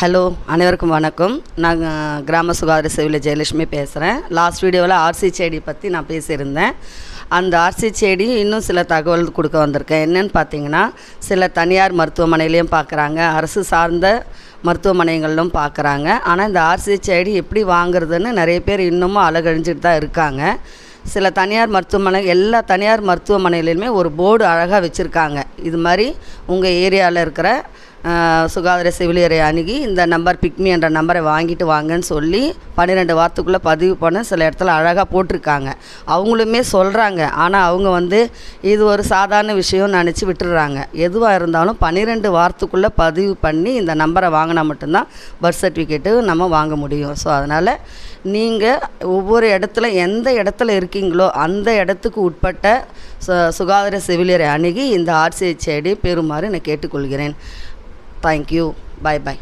Hello, அனைவருக்கும் வணக்கம். நான் கிராம சுகாதார செவிலியர் ஜெயலட்சுமி பேசுகிறேன். லாஸ்ட் வீடியோவில் ஆர்சி செடி பற்றி நான் பேசியிருந்தேன். அந்த ஆர்சி செடி இன்னும் சில தகவல் கொடுக்க வந்திருக்கேன். என்னென்னு பார்த்தீங்கன்னா, சில தனியார் மருத்துவமனையிலையும் பார்க்குறாங்க, அரசு சார்ந்த மருத்துவமனைகளிலும் பார்க்குறாங்க. ஆனால் இந்த ஆர்சி செடி எப்படி வாங்குறதுன்னு நிறைய பேர் இன்னமும் அலகழிஞ்சிட்டு தான் இருக்காங்க. சில தனியார் மருத்துவமனை, எல்லா தனியார் மருத்துவமனையிலையுமே ஒரு போர்டு அழகாக வச்சுருக்காங்க. இது மாதிரி உங்கள் ஏரியாவில் இருக்கிற சுகாதார செவிலியரை அணுகி இந்த நம்பர் பிக்மி என்ற நம்பரை வாங்கிட்டு வாங்கன்னு சொல்லி 12 வாரத்துக்குள்ளே பதிவு பண்ண சில இடத்துல அழகாக போட்டிருக்காங்க. அவங்களுமே சொல்கிறாங்க. ஆனால் அவங்க இது ஒரு சாதாரண விஷயம் நினச்சி விட்டுடுறாங்க. எதுவாக இருந்தாலும் 12 வாரத்துக்குள்ளே பதிவு பண்ணி இந்த நம்பரை வாங்கினா மட்டும்தான் பர்த் சர்டிஃபிகேட்டு நம்ம வாங்க முடியும். ஸோ அதனால் நீங்கள் ஒவ்வொரு இடத்துல எந்த இடத்துல இருக்கீங்களோ அந்த இடத்துக்கு உட்பட்ட சுகாதார செவிலியரை அணுகி இந்த ஆர்சிஹெச் ஐடி பெறுமாறு நான் கேட்டுக்கொள்கிறேன். Thank you. Bye bye.